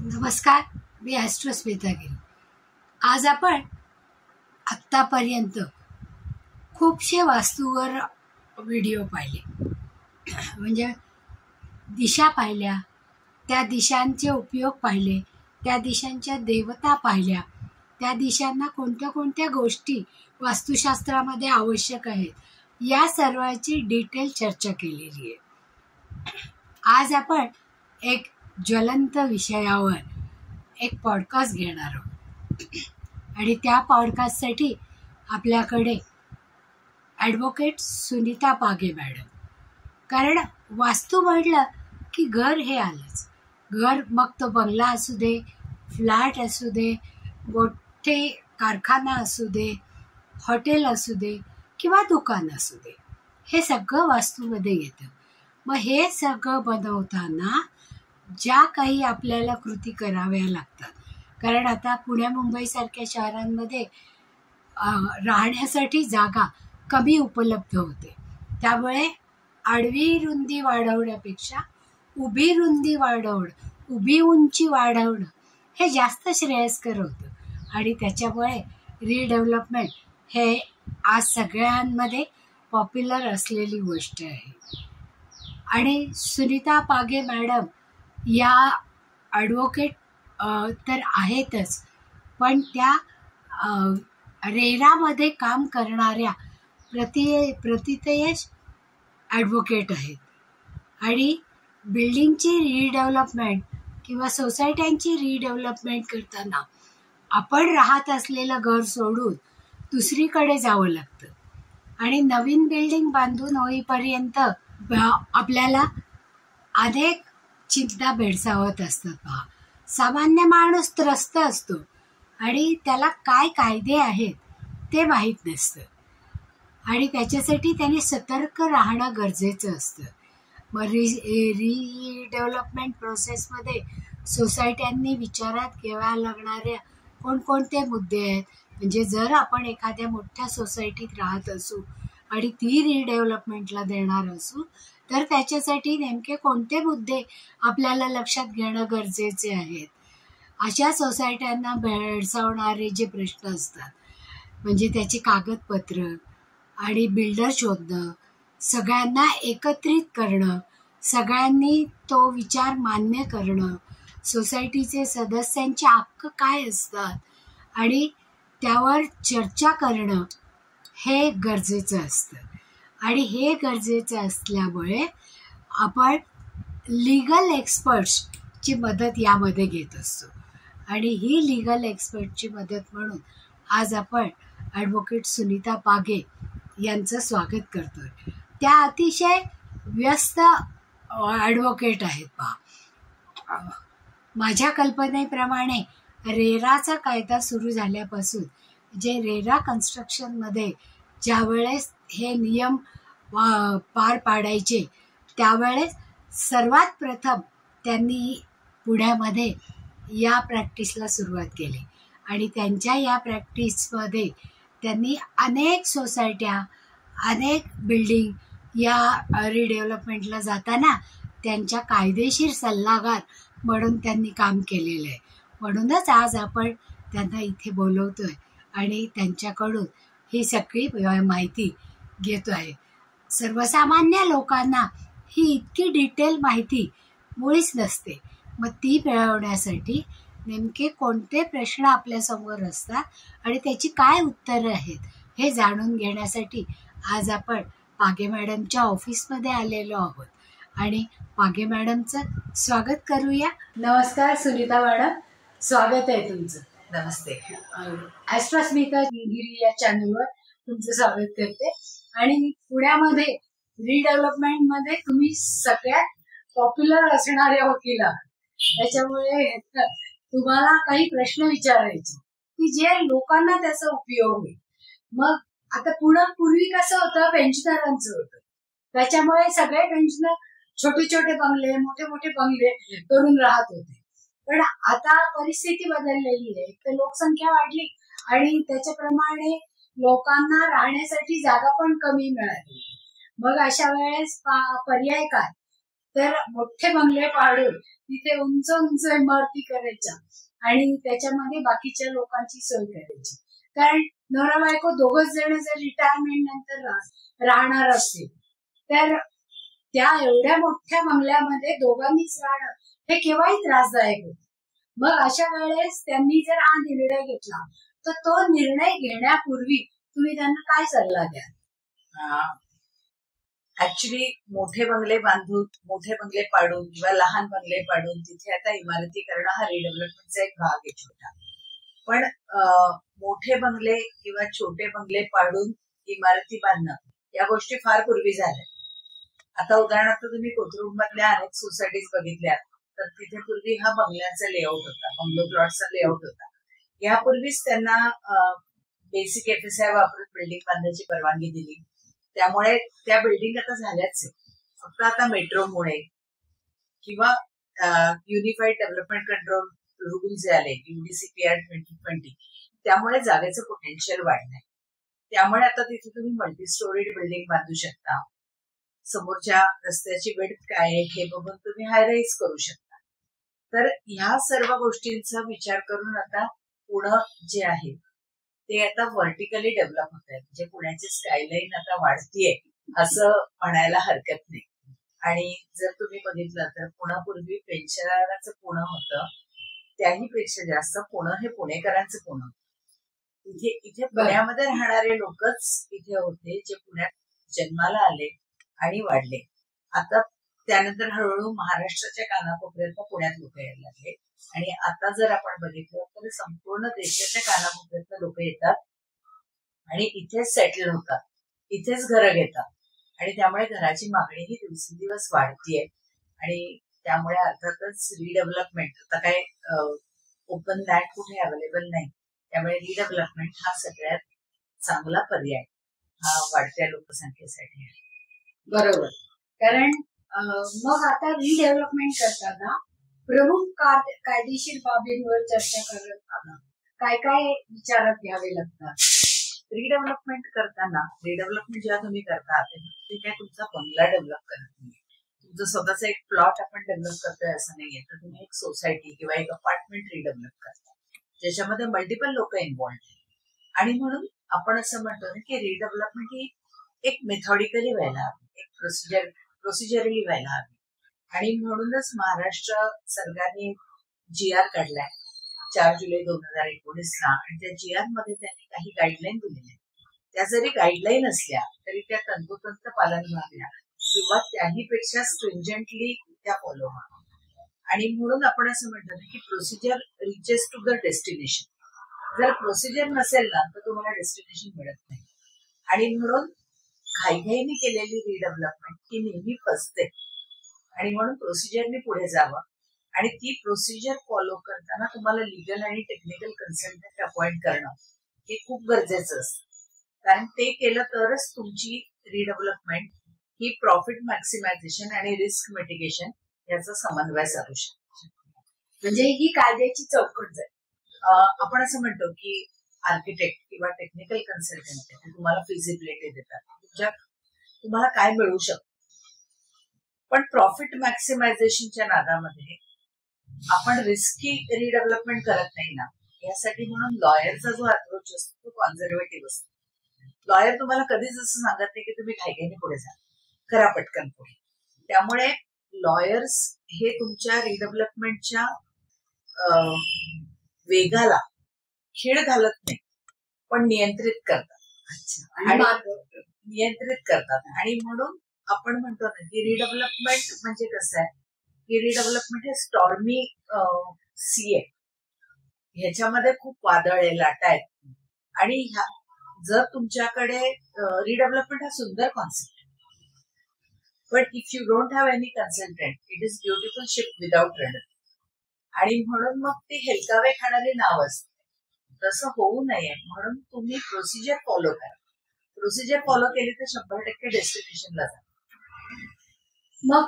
नमस्कार, मी ॲस्ट्रोस्मिता गिरी. आज आपण आत्तापर्यंत खूपशे वास्तूवर व्हिडिओ पाहिले, म्हणजे दिशा पाहिल्या, त्या दिशांचे उपयोग पाहिले, त्या दिशांच्या देवता पाहिल्या, त्या दिशांना कोणत्या कोणत्या गोष्टी वास्तुशास्त्रामध्ये आवश्यक आहेत, या सर्वांची डिटेल चर्चा केलेली आहे. आज आपण एक ज्वलंत विषयावर एक पॉडकास्ट घेणार आहोत आणि त्या पॉडकास्टसाठी आपल्याकडे ॲडव्होकेट सुनीता पागे मॅडम. कारण वास्तू म्हटलं की घर हे आलंच. घर मग तो बंगला असू दे, फ्लॅट असू दे, मोठे कारखाना असू दे, हॉटेल असू दे किंवा दुकान असू दे, हे सगळं वास्तूमध्ये येतं. मग हे सगळं बनवताना ज्या काही आपल्याला कृती कराव्या लागतात, कारण आता पुण्या मुंबईसारख्या शहरांमध्ये राहण्यासाठी जागा कमी उपलब्ध होते, त्यामुळे आडवी रुंदी वाढवण्यापेक्षा उभी रुंदी वाढवणं, उभी उंची वाढवणं हे जास्त श्रेयस्कर होतं आणि त्याच्यामुळे रिडेव्हलपमेंट हे आज सगळ्यांमध्ये पॉप्युलर असलेली गोष्ट आहे. आणि सुनीता पागे मॅडम या ॲडव्होकेट तर आहेतच, पण त्या रेरामध्ये काम करणाऱ्या प्रतितयश ॲडव्होकेट आहेत. आणि बिल्डिंगची रिडेव्हलपमेंट किंवा सोसायट्यांची रिडेव्हलपमेंट करताना आपण राहत असलेलं घर सोडून दुसरीकडे जावं लागतं आणि नवीन बिल्डिंग बांधून होईपर्यंत आपल्याला अनेक चिंता भेडसावत असतात. पहा, सामान्य माणूस त्रस्त असतो आणि त्याला काय कायदे आहेत ते माहीत नसतं आणि त्याच्यासाठी त्याने सतर्क राहणं गरजेचं असतं. मग रिडेव्हलपमेंट प्रोसेसमध्ये सोसायट्यांनी विचारात घ्याव्या लागणाऱ्या कोणकोणते मुद्दे आहेत, म्हणजे जर आपण एखाद्या मोठ्या सोसायटीत राहत असू आणि ती रिडेव्हलपमेंटला देणार असू तर त्याच्यासाठी नेमके कोणते मुद्दे आपल्याला लक्षात घेणं गरजेचे आहेत. अशा सोसायट्यांना भेडसावणारे जे प्रश्न असतात, म्हणजे त्याची कागदपत्र आणि बिल्डर शोधणं, सगळ्यांना एकत्रित करणं, सगळ्यांनी तो विचार मान्य करणं, सोसायटीचे सदस्यांचे हक्क काय असतात आणि त्यावर चर्चा करणं हे गरजेचं असतं. आणि हे गरजेचं असल्यामुळे आपण लीगल एक्सपर्ट्सची मदत यामध्ये घेत असतो. आणि ही लीगल एक्सपर्टची मदत म्हणून आज आपण ॲडव्होकेट सुनीता पागे यांचं स्वागत करतोय. त्या अतिशय व्यस्त ॲडव्होकेट आहेत. पहा, माझ्या कल्पनेप्रमाणे रेराचा कायदा सुरू झाल्यापासून जे रेरा कन्स्ट्रक्शनमध्ये ज्यावेळेस हे नियम पार पाडायचे त्यावेळेस सर्वात प्रथम त्यांनी पुण्यामध्ये या प्रॅक्टिसला सुरुवात केली आणि त्यांच्या या प्रॅक्टिसमध्ये त्यांनी अनेक सोसायट्या, अनेक बिल्डिंग या रिडेव्हलपमेंटला जाताना त्यांच्या कायदेशीर सल्लागार म्हणून त्यांनी काम केलेलं आहे. म्हणूनच आज आपण त्यांना इथे बोलवतोय आणि त्यांच्याकडून ही सगळी माहिती घेतो आहे. सर्वसामान्य लोकांना ही इतकी डिटेल माहिती मुळीच नसते. मग ती मिळवण्यासाठी नेमके कोणते प्रश्न आपल्यासमोर असतात आणि त्याची काय उत्तरं आहेत हे जाणून घेण्यासाठी आज आपण पागे मॅडमच्या ऑफिसमध्ये आलेलो आहोत आणि पागे मॅडमचं स्वागत करूया. नमस्कार सुनीता मॅडम, स्वागत आहे तुमचं. नमस्ते. ॲस्ट्रोस्मिता गिरी या चॅनलवर तुमचं स्वागत करते. आणि पुण्यामध्ये रिडेव्हलपमेंट मध्ये तुम्ही सगळ्यात पॉप्युलर असणाऱ्या वकील आहात, त्याच्यामुळे तुम्हाला काही प्रश्न विचारायचे की जे लोकांना त्याचा उपयोग होईल. मग आता पूर्वी कसं होतं, पेन्शनरांचं होतं, त्याच्यामुळे सगळे पेन्शनर छोटे छोटे बंगले, मोठे मोठे बंगले करून राहत होते. पण आता परिस्थिती बदललेली आहे, तर लोकसंख्या वाढली आणि त्याच्याप्रमाणे लोकांना राहण्यासाठी जागा पण कमी मिळाली. मग अशा वेळेस पर्याय काय, तर मोठे बंगले पाडून तिथे उंच उंच इमारती करायच्या आणि त्याच्यामध्ये बाकीच्या लोकांची सोय करायची. कारण नवरा बायको दोघच जण जर रिटायरमेंट नंतर राहणार असतील तर त्या एवढ्या मोठ्या बंगल्यामध्ये दोघांनीच राहणं हे केव्हाही त्रासदायक होतं. मग अशा वेळेस त्यांनी जर हा निर्णय घेतला तर तो निर्णय घेण्यापूर्वी तुम्ही त्यांना काय सल्ला द्या? ऍक्च्युली मोठे बंगले बांधून, मोठे बंगले पाडून किंवा लहान बंगले पाडून तिथे आता इमारती करणं हा रिडेव्हलपमेंटचा एक भाग आहे छोटा. पण मोठे बंगले किंवा छोटे बंगले पाडून इमारती बांधणं या गोष्टी फार पूर्वी झाल्या. आता उदाहरणार्थ तुम्ही कोथरूड मधल्या अनेक सोसायटीज बघितल्या तर तिथे पूर्वी हा बंगल्यांचा लेआउट होता, बंगलो प्लॉटचा लेआउट होता. यापूर्वीच त्यांना बेसिक FSI वापरून बिल्डिंग बांधण्याची परवानगी दिली. त्यामुळे त्या बिल्डिंग आता झाल्याच आहे. फक्त आता मेट्रोमुळे किंवा युनिफाईड डेव्हलपमेंट कंट्रोल रूल जे आले UDCPR 2020 त्यामुळे जागेचं पोटेन्शियल वाढलंय. त्यामुळे आता तिथे तुम्ही मल्टी स्टोरीड बिल्डिंग बांधू शकता. समोरच्या रस्त्याची विड्थ काय आहे हे बघून तुम्ही हाय राईज करू शकता. तर ह्या सर्व गोष्टींचा विचार करून आता पुणे जे आहे ते आता व्हर्टिकली डेव्हलप होत आहे. म्हणजे पुण्याची स्कायलाईन आता वाढतीये असं म्हणायला हरकत नाही. आणि जर तुम्ही बघितलं तर पुण्यापूर्वी पेन्शनराचं पुणे होतं, त्याही पेक्षा जास्त पुणे हे पुणेकरांचं पुणे होतं. इथे पुण्यामध्ये राहणारे लोकच इथे होते जे पुण्यात जन्माला आले आणि वाढले. आता त्यानंतर हळूहळू महाराष्ट्राच्या कानाकोपऱ्यात पुण्यात लोक यायला लागले. आणि आता जर आपण बघितलं तर संपूर्ण देशाच्या कानाकोपऱ्यात लोक येतात आणि इथेच सेटल होतात, इथेच घरं घेतात. आणि त्यामुळे घराची मागणी ही दिवसेंदिवस वाढतीये. आणि त्यामुळे अर्थातच रिडेव्हलपमेंट, आता काय ओपन लँड कुठे अवेलेबल नाही, त्यामुळे रिडेव्हलपमेंट हा सगळ्यात चांगला पर्याय हा वाढत्या लोकसंख्येसाठी आहे. बरोबर. कारण मग आता रिडेव्हलपमेंट करताना प्रमुख कायदेशीर बाबींवर चर्चा करताना काय काय विचारात घ्यावे लागतात? रिडेव्हलपमेंट करताना, रिडेव्हलपमेंट जेव्हा तुम्ही करता ते काय तुमचा बंगला डेव्हलप करत नाही, तुमचं स्वतःचा एक प्लॉट आपण डेव्हलप करतोय असं नाहीये. तर तुम्ही एक सोसायटी किंवा एक अपार्टमेंट रिडेव्हलप करता ज्याच्यामध्ये मल्टिपल लोक इन्व्हॉल्व आहेत. आणि म्हणून आपण असं म्हणतो ना की रिडेव्हलपमेंट ही एक मेथॉडिकली व्हायला हवी, एक प्रोसिजरली व्हायला हवी. आणि म्हणूनच महाराष्ट्र सरकारने GR काढलाय 4 जुलै 2019ला. आणि त्या GR मध्ये त्यांनी काही गाईडलाईन दिलेल्या. त्या जरी गाईडलाईन असल्या तरी त्या तंतोतंत पालन व्हाव्या किंवा त्याही पेक्षा स्ट्रिंजंटली त्या फॉलो व्हाव्या. आणि म्हणून आपण असं म्हणतो ना की procedure reaches to the destination. जर प्रोसिजर नसेल ना तर तुम्हाला डेस्टिनेशन मिळत नाही. आणि म्हणून घाईघाईने केलेली रिडेव्हलपमेंट ही नेहमी फसते. आणि म्हणून प्रोसिजरने पुढे जावं. आणि ती प्रोसिजर फॉलो करताना तुम्हाला लिगल आणि टेक्निकल कन्सल्टंट अपॉइंट करणं हे खूप गरजेचं असतं. कारण ते केलं तरच तुमची रिडेव्हलपमेंट ही प्रॉफिट मॅक्सिमायझेशन आणि रिस्क मिटिगेशन याचा समन्वय साधू शकते. म्हणजे ही कायद्याची चौकट आहे. आपण असं म्हणतो की आर्किटेक्ट किंवा टेक्निकल कन्सल्टंट तुम्हाला फिजिबिलिटी देतात, तुम्हाला काय मिळू शकतं. पण प्रॉफिट मॅक्सिमायझेशनच्या नादामध्ये आपण रिस्की रिडेव्हलपमेंट करत नाही ना. यासाठी म्हणून लॉयरचा जो अप्रोच असतो तो कॉन्झर्वेटिव्ह असतो. लॉयर तुम्हाला कधीच असं सांगत नाही की तुम्ही घाईघाईने पुढे जा, करा पटकन पुढे. त्यामुळे लॉयर्स हे तुमच्या रिडेव्हलपमेंटच्या वेगाला खीळ घालत नाही पण नियंत्रित करतात. नियंत्रित करतात. आणि म्हणून आपण म्हणतो ना की रिडेव्हलपमेंट म्हणजे कसं आहे की रिडेव्हलपमेंट हे स्टॉर्मी सी आहे. ह्याच्यामध्ये खूप वादळ आहे, लाटा आहेत. आणि जर तुमच्याकडे रिडेव्हलपमेंट हा सुंदर कॉन्सेप्ट आहे, but if you don't have any consultant it is beautiful ship without rudder. आणि म्हणून मग ते हेलकावे खाणारे नाव असते. तसं होऊ नये म्हणून तुम्ही प्रोसिजर फॉलो करा. प्रोसिजर फॉलो केली तर 100% डेस्टिनेशनला जा. मग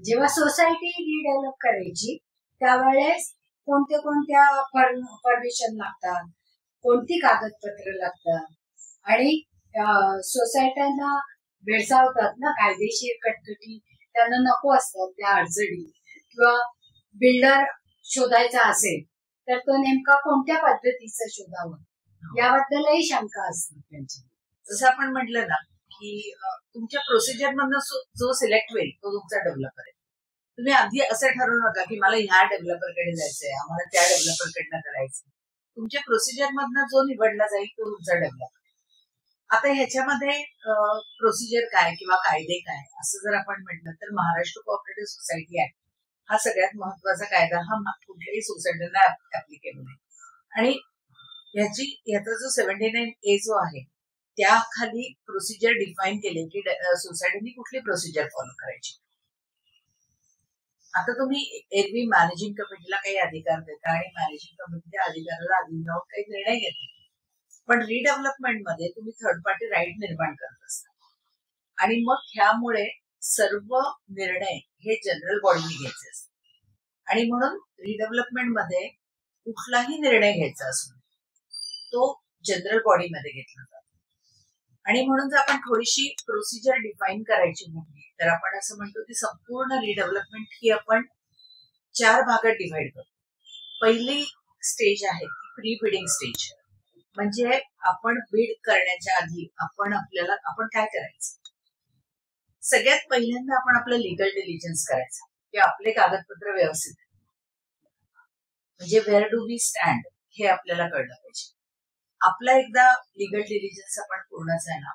जेव्हा सोसायटी रिडेव्हलप करायची त्यावेळेस कोणत्या परमिशन लागतात, कोणती कागदपत्र लागतात आणि सोसायट्यांना भेडसावतात ना कायदेशीर कटकटी त्यांना नको असतात त्या अडचणी, किंवा बिल्डर शोधायचा असेल तर तो नेमका कोणत्या पद्धतीचा शोधावा याबद्दलही शंका असते त्यांची. जसं आपण म्हटलं ना की तुमच्या प्रोसिजर मधनं जो सिलेक्ट होईल तो तुमचा डेव्हलपर आहे. तुम्ही आधी असं ठरवू नका की मला ह्या डेव्हलपरकडे जायचंय, आम्हाला त्या डेव्हलपरकडनं करायचं. तुमच्या प्रोसिजर मधनं जो निवडला जाईल तो तुमचा डेव्हलपर. आता ह्याच्यामध्ये प्रोसिजर काय किंवा कायदे काय असं जर आपण म्हटलं तर महाराष्ट्र कोऑपरेटिव्ह सोसायटी ऍक्ट हा सगळ्यात महत्वाचा कायदा हा कुठल्याही सोसायटीला ऍप्लिकेबल आहे. आणि ह्याचा जो 79A जो आहे त्या खाली प्रोसिजर डिफाईन केले की सोसायटीने कुठली प्रोसिजर फॉलो करायची. आता तुम्ही एरवी मॅनेजिंग कमिटीला काही अधिकार देता आणि मॅनेजिंग कमिटी त्या अधिकाराला अधीन राहून काही निर्णय घेते. पण रिडेव्हलपमेंट मध्ये तुम्ही थर्ड पार्टी राईट निर्माण करत असता आणि मग ह्यामुळे सर्व निर्णय हे जनरल बॉडीने घ्यायचे असतात. आणि म्हणून रिडेव्हलपमेंट मध्ये कुठलाही निर्णय घ्यायचा असतो तो जनरल बॉडीमध्ये घेतला जातो. आणि म्हणून जर आपण थोडीशी प्रोसिजर डिफाईन करायची म्हटली तर आपण असं म्हणतो की संपूर्ण रिडेव्हलपमेंट ही आपण 4 भागात डिव्हाइड करतो. पहिली स्टेज आहे ती प्री बिडिंग स्टेज. म्हणजे आपण बिड करण्याच्या आधी आपण काय करायचं, सगळ्यात पहिल्यांदा आपण आपलं लिगल डिलिजन्स करायचं की आपले कागदपत्र व्यवस्थित आहे. म्हणजे वेअर डू वी स्टँड हे आपल्याला कळलं पाहिजे. आपला एकदा लिगल डिलिजन्स आपण पूर्ण झाला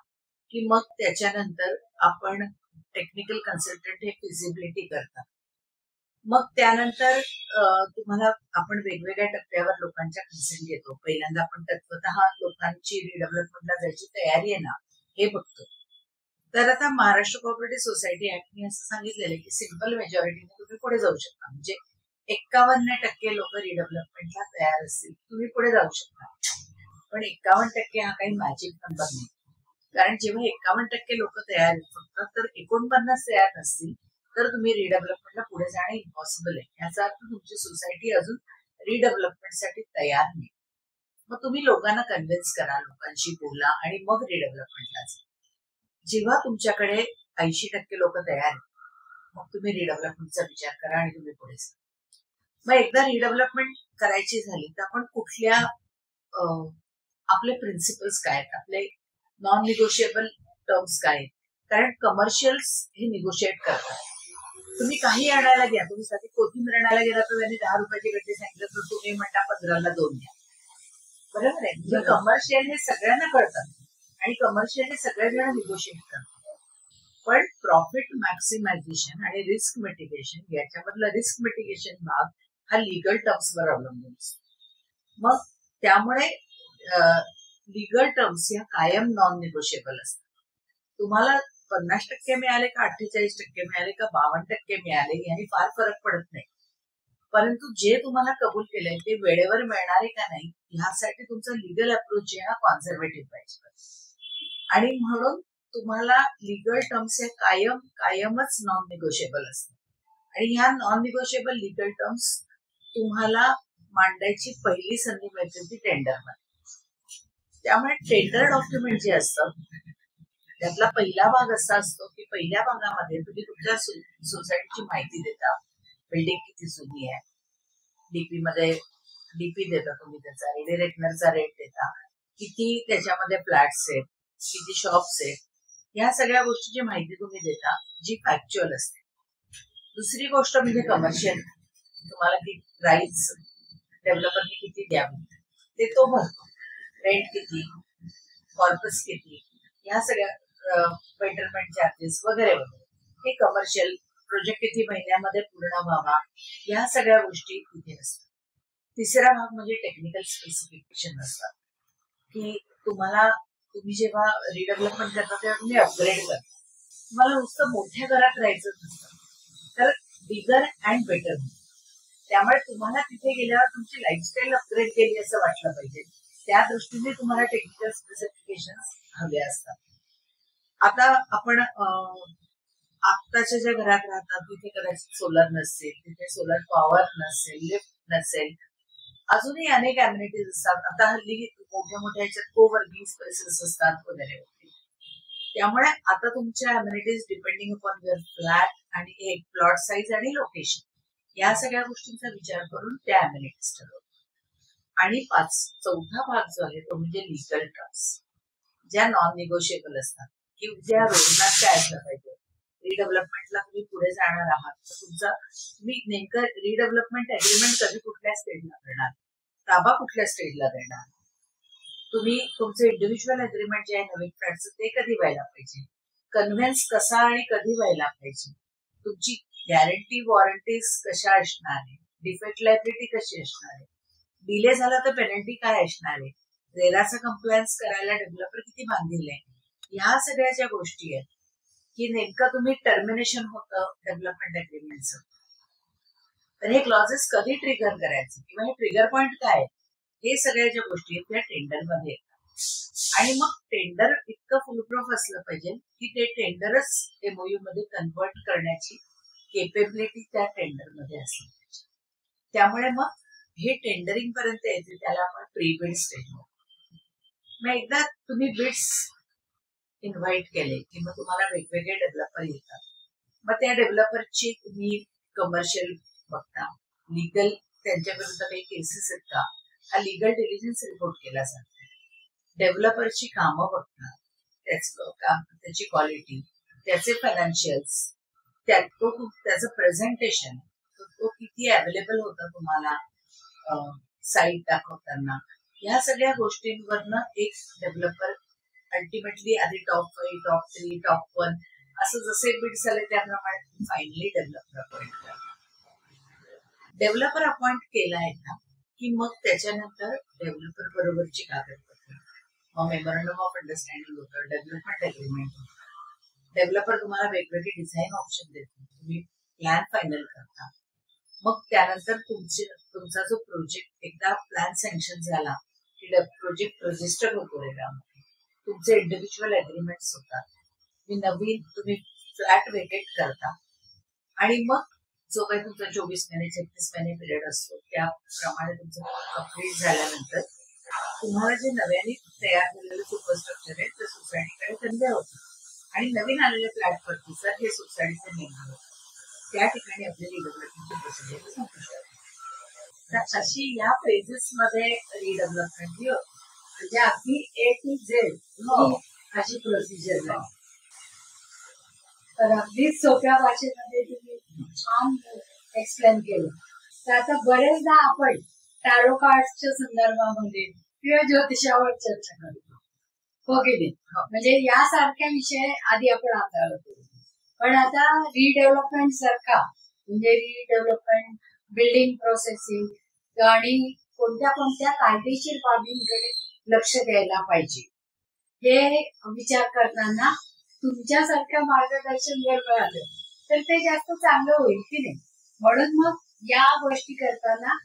की मग त्याच्यानंतर आपण टेक्निकल कन्सल्टंट हे फिजिबिलिटी करतात. मग त्यानंतर तुम्हाला आपण वेगवेगळ्या टप्प्यावर लोकांच्या कन्सेंट घेतो. पहिल्यांदा आपण तत्वतः लोकांची रिडेव्हलपमेंटला जायची तयारी आहे ना हे बघतो. तर आता महाराष्ट्र कोऑपरेटिव्ह सोसायटी ऍक्टने असं सांगितलेलं आहे की सिंपल मेजॉरिटीने तुम्ही पुढे जाऊ शकता. म्हणजे 51% लोक रिडेव्हलपमेंटला तयार असतील तुम्ही पुढे जाऊ शकता. पण 51% हा काही मॅजिक नंबर नाही. कारण जेव्हा 51% लोक तयार आहेत फक्त तर 49 तयार नसतील तर तुम्ही रिडेव्हलपमेंटला पुढे जाणं इम्पॉसिबल आहे. याचा अर्थ तुमची सोसायटी अजून रिडेव्हलपमेंटसाठी तयार नाही. मग तुम्ही लोकांना कन्व्हिन्स करा, लोकांशी बोला आणि मग रिडेव्हलपमेंटला जा. जेव्हा तुमच्याकडे 80% लोक तयार आहेत मग तुम्ही रिडेव्हलपमेंटचा विचार करा आणि तुम्ही पुढे जा. मग एकदा रिडेव्हलपमेंट करायची झाली तर आपण कुठल्या आपले प्रिन्सिपल्स काय आहेत, आपले नॉन निगोशिएबल टर्म्स काय आहेत. कारण कमर्शियल्स हे निगोशिएट करतात. तुम्ही काही आणायला घ्या, तुम्ही साठी कोथिंबीर आणायला गेला तर त्यांनी 10 रुपयाची गड्डी सांगितलं तर तुम्ही म्हणता 15ला 2 घ्या. बरोबर आहे. म्हणजे कमर्शियल हे सगळ्यांना कळतात आणि कमर्शियल हे सगळेजण निगोशिएट करतात. पण प्रॉफिट मॅक्सिमायझेशन आणि रिस्क मिटिगेशन याच्यामधला रिस्क मिटिगेशन भाग हा लिगल टर्म्सवर अवलंबून असतो. मग त्यामुळे लिगल टर्म्स ह्या कायम नॉन निगोशिएबल असतात. तुम्हाला 50% मिळाले का 48% मिळाले का 52% मिळाले याने फार फरक पडत नाही. परंतु जे तुम्हाला कबूल केलंय ते वेळेवर मिळणार आहे का नाही ह्यासाठी तुमचा लिगल अप्रोच हा कॉन्झर्वेटिव्ह पाहिजे. आणि म्हणून तुम्हाला लिगल टर्म्स हे कायमच नॉन निगोशिएबल असतात. आणि ह्या नॉन निगोशिएबल लिगल टर्म्स तुम्हाला मांडायची पहिली संधी मिळते ती टेंडरमध्ये. त्यामुळे टेंडर डॉक्युमेंट जे असतं त्यातला पहिला भाग असा असतो की पहिल्या भागामध्ये तुम्ही तुमच्या सोसायटीची माहिती देता. बिल्डिंग किती जुनी आहे, डीपी मध्ये डीपी देता तुम्ही, त्याचा रेक्नरचा रेट देता, किती त्याच्यामध्ये फ्लॅट्स आहेत, किती शॉप्स आहेत, या सगळ्या गोष्टीची माहिती तुम्ही देता जी फॅक्च्युअल असते. दुसरी गोष्ट म्हणजे कमर्शियल, तुम्हाला ती प्राइस डेव्हलपरने किती द्यावी ते तो भरतो. रेंट किती, कॉर्पस किती, या सगळ्या बेटरमेंट चार्जेस वगैरे वगैरे हे कमर्शियल. प्रोजेक्ट किती महिन्यामध्ये पूर्ण व्हावा या सगळ्या गोष्टी तिथे असतात. तिसरा भाग म्हणजे टेक्निकल स्पेसिफिकेशन असतात की तुम्ही जेव्हा रिडेव्हलपमेंट करता तेव्हा तुम्ही अपग्रेड करता. तुम्हाला नुसतं मोठ्या घरात राहायचं नसतं तर बिगर अँड बेटर. त्यामुळे तुम्हाला तिथे गेल्यावर तुमची लाईफस्टाईल अपग्रेड केली असं वाटलं पाहिजे. त्या दृष्टीने तुम्हाला टेक्निकल स्पेसिफिकेशन हवे असतात. आता आपण आत्ताच्या ज्या घरात राहतात तिथे कदाचित सोलर नसेल, तिथे सोलर पॉवर नसेल, लिफ्ट नसेल, अजूनही अनेक अम्युनिटीज असतात. आता हल्ली मोठ्या मोठ्या ह्याच्यात को वर्किंग स्पेसेस असतात वगैरे वगैरे. त्यामुळे आता तुमच्या amenities depending upon your flat आणि एक प्लॉट साईज आणि लोकेशन, या सगळ्या गोष्टींचा विचार करून त्या अमेनिटीज ठरवतो. आणि चौथा भाग जो आहे तो म्हणजे लिगल टर्म्स, ज्या नॉन निगोशिएबल असतात, की उद्या रोडमॅप काय असलं पाहिजे. रिडेव्हलपमेंटला तुम्ही पुढे जाणार आहात तर तुम्ही नेमकं रिडेव्हलपमेंट अग्रीमेंट कधी कुठल्या स्टेजला करणार, ताबा कुठल्या स्टेजला देणार, तुम्ही तुमचं इंडिव्हिज्युअल अग्रीमेंट जे आहे नवीन फ्लॅटचं ते कधी व्हायला पाहिजे, कन्व्हेन्स कसा आणि कधी व्हायला पाहिजे, तुमची गॅरंटी वॉरंटीज कशा असणार आहे, डिफेक्ट लायबिलिटी कशी असणार आहे, डिले झाला तर पेनल्टी काय असणार आहे, रेराचा कंप्लायन्स करायला डेव्हलपर किती बांधील आहे, ह्या सगळ्या ज्या गोष्टी आहेत की नेमकं तुम्ही टर्मिनेशन होतं डेव्हलपमेंट अग्रीमेंटचं, तर हे क्लॉजेस कधी ट्रिगर करायचे किंवा हे ट्रिगर पॉइंट काय, हे सगळ्या ज्या गोष्टी आहेत त्या टेंडरमध्ये येतात. आणि मग टेंडर इतकं फुलप्रूफ असलं पाहिजे की ते टेंडरच एमओयू मध्ये कन्व्हर्ट करण्याची केपेबिलिटी त्या टेंडरमध्ये असली पाहिजे. त्यामुळे मग हे टेंडरिंग पर्यंत येते त्याला आपण प्री बिड स्टेज म्हणतो. मग एकदा तुम्ही बिड्स इन्व्हाइट केले की मग तुम्हाला वेगवेगळे डेव्हलपर येतात. मग त्या डेव्हलपरची तुम्ही कमर्शियल बघता, लिगल त्यांच्या विरुद्ध काही केसेस आहेत का, हा लिगल डिलिजन्स रिपोर्ट केला जातो. डेव्हलपरची कामं बघता, त्याची क्वालिटी, त्याचे फायनान्शियल्स, त्याचं प्रेझेंटेशन, तो किती अवेलेबल होता तुम्हाला साईट दाखवताना, या सगळ्या गोष्टींवरनं एक डेव्हलपर अल्टिमेटली आधी टॉप 5, टॉप 3, टॉप 1 असं जसे बिड्स आले त्याप्रमाणे फायनली डेव्हलपर अपॉइंट करा. डेव्हलपर अपॉइंट केला आहे ना की मग त्याच्यानंतर डेव्हलपर बरोबरची कागदपत्र, मग मेमोरंडम ऑफ अंडरस्टँडिंग होतं, डेव्हलपमेंट अग्रीमेंट होतं. डेव्हलपर तुम्हाला वेगवेगळे डिझाईन ऑप्शन देतो, तुम्ही प्लॅन फायनल करता. मग त्यानंतर तुमचा जो प्रोजेक्ट एकदा प्लॅन सँक्शन झाला की प्रोजेक्ट रजिस्टर होतो रेरामध्ये, तुमचे इंडिव्हिज्युअल अग्रीमेंट्स होतात, तुम्ही फ्लॅट वेकेट करता आणि मग जो काही तुमचा 24 महिने 36 महिने पिरियड असतो त्याप्रमाणे तुमचं कम्प्लीट झाल्यानंतर तुम्हाला जे नव्याने तयार झालेलं सुपरस्ट्रक्चर आहे ते सोसायटीकडे कन्वे होतं आणि नवीन आलेल्या फ्लॅट प्रतिसाद हे सोसायटीचे मेंबर होतात. त्या ठिकाणी आपल्याला रिडेव्हलपमेंटची प्रोसिजर संपुष्टात येते. तर अशी या फेजेस मध्ये रिडेव्हलपमेंट ही होते, म्हणजे अगदी A to Z अशी प्रोसिजर आहे. तर अगदीच सोप्या भाषेमध्ये तुम्ही छान एक्सप्लेन केलं. तर आता बरेचदा आपण टॅरो कार्ड्सच्या संदर्भामध्ये किंवा ज्योतिषावर चर्चा करतो, हो की नाही? म्हणजे यासारख्या विषय आधी आपण हाताळतो. पण आता रिडेव्हलपमेंट सारखा म्हणजे रिडेव्हलपमेंट, बिल्डिंग प्रोसेसिंग आणि कोणत्या कोणत्या कायदेशीर बाबींकडे लक्ष द्यायला पाहिजे हे विचार करताना तुमच्यासारख्या मार्गदर्शन जर मिळालं तर ते जास्त चांगलं होईल की नाही. म्हणून मग या गोष्टी करताना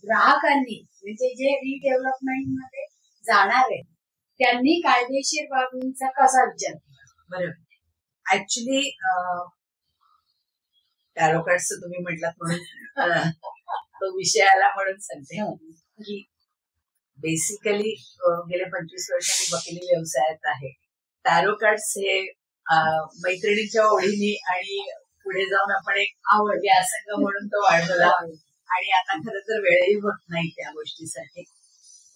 ग्राहकांनी म्हणजे जे रिडेव्हलपमेंट मध्ये जाणार आहे त्यांनी कायदेशीर बाबींचा कसा विचार केला. बरोबर. ऍक्च्युली टॅरो कार्ड्स तुम्ही म्हटलात म्हणून तो विषय आला म्हणून सांगते की बेसिकली गेल्या 25 वर्षांनी वकिली व्यवसायात आहे. टॅरो कार्ड्स हे मैत्रिणीच्या ओढीने आणि पुढे जाऊन आपण एक आवड व्यासंग म्हणून तो वाढवला आणि आता खरं तर वेळही होत नाही त्या गोष्टीसाठी.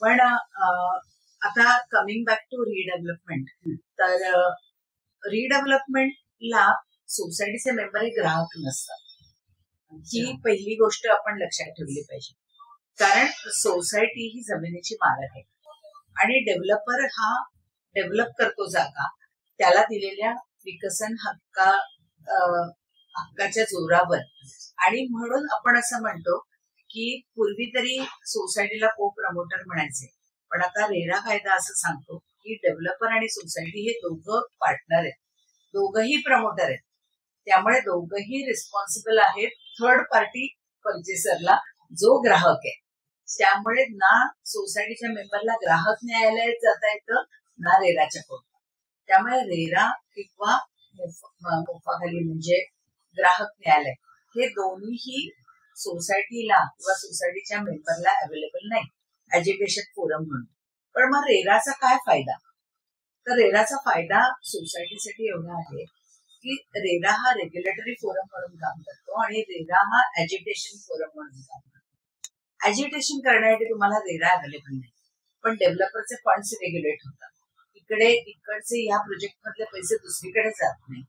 पण आता कमिंग बॅक टू रिडेव्हलपमेंट, तर रिडेव्हलपमेंटला सोसायटीचे मेंबर हे ग्राहक नसतात, ही पहिली गोष्ट आपण लक्षात ठेवली पाहिजे. कारण सोसायटी ही जमिनीची मालक आहे आणि डेव्हलपर हा डेव्हलप करतो जागा त्याला दिलेल्या विकसन हक्काच्या जोरावर. आणि म्हणून आपण असं म्हणतो की पूर्वी तरी सोसायटीला को प्रमोटर म्हणायचे, पण आता रेरा कायदा असं सांगतो की डेव्हलपर आणि सोसायटी हे दोघं पार्टनर आहेत, दोघंही प्रमोटर आहेत. त्यामुळे दोघंही रिस्पॉन्सिबल आहेत थर्ड पार्टी परचेसरला जो ग्राहक आहे. त्यामुळे ना सोसायटीच्या मेंबरला ग्राहक न्यायालयात जाता येतं ना रेराच्या कोर्टात. त्यामुळे रेरा किंवा मोफाखाली म्हणजे ग्राहक न्यायालय हे दोन्हीही सोसायटीला किंवा सोसायटीच्या मेंबरला अवेलेबल नाही एज्युकेशन फोरम म्हणून. पण मग रेराचा काय फायदा, तर रेराचा फायदा सोसायटीसाठी एवढा आहे की रेरा हा रेग्युलेटरी फोरम म्हणून काम करतो आणि रेरा हा ऍजिटेशन फोरम म्हणून काम करतो. ऍजिटेशन करण्यासाठी तुम्हाला रेरा अवेलेबल नाही, पण डेव्हलपरचे फंड्स रेग्युलेट होतात. इकडचे या प्रोजेक्ट मधले पैसे दुसरीकडे जात नाही.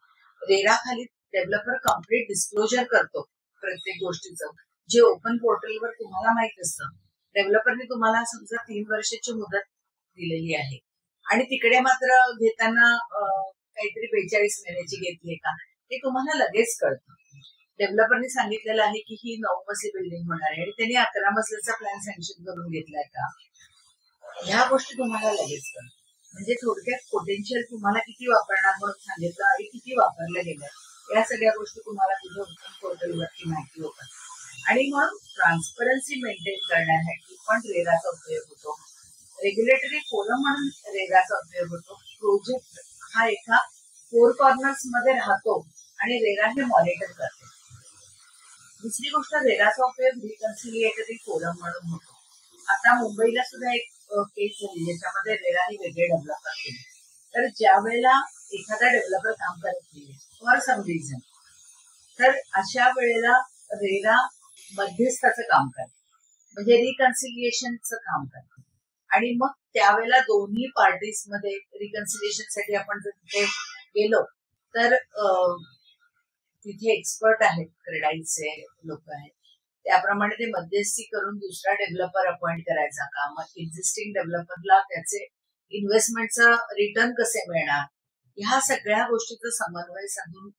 रेरा खाली डेव्हलपर कम्प्लीट डिस्क्लोजर करतो प्रत्येक गोष्टीचं, जे ओपन पोर्टलवर तुम्हाला माहित असतं. डेव्हलपरने तुम्हाला समजा 3 वर्षाची मुदत दिलेली आहे आणि तिकडे मात्र घेताना काहीतरी 42 महिन्याची घेतली का हे तुम्हाला लगेच कळतं. डेव्हलपरने सांगितलेलं आहे की ही 9 मजली बिल्डिंग होणार आहे आणि त्यांनी 11 मजल्याचा प्लॅन सँक्शन करून घेतलाय का, ह्या गोष्टी तुम्हाला लगेच कळतं. म्हणजे थोडक्यात पोटेन्शियल तुम्हाला किती वापरणार म्हणून सांगितलं आणि किती वापरलं गेलं या सगळ्या गोष्टी तुम्हाला तुझ्या ओपन पोर्टलवरती माहिती होतात. आणि म्हणून ट्रान्सपरन्सी मेंटेन करण्यासाठी पण रेराचा उपयोग होतो. रेग्युलेटरी फोरम म्हणून रेराचा उपयोग होतो. प्रोजेक्ट हा एका 4 कॉर्नर्स मध्ये राहतो आणि रेरा हे मॉनिटर करते. दुसरी गोष्ट, रेराचा उपयोग रिकन्सिलिएटरी फोरम म्हणून होतो. आता मुंबईला सुद्धा एक केस झाली ज्याच्यामध्ये रेराने वेगळे डेव्हलपर केले. तर ज्या वेळेला एखादा डेव्हलपर काम करत नाही फॉर सम रिझन, तर अशा वेळेला रेरा मध्यस्थाचं काम करते, म्हणजे रिकन्सिलिएशनचं काम करते. आणि मग त्यावेळेला दोन्ही पार्टीज मध्ये रिकन्सिलिएशन साठी आपण जर तिथे गेलो तर तिथे एक्सपर्ट आहेत, क्रेडाईचे लोक आहेत, त्याप्रमाणे ते मध्यस्थी करून दुसरा डेव्हलपर अपॉइंट करायचा का, मग एक्झिस्टिंग डेव्हलपरला त्याचे इन्व्हेस्टमेंटचा रिटर्न कसे मिळणार, ह्या सगळ्या गोष्टीचं समन्वय साधून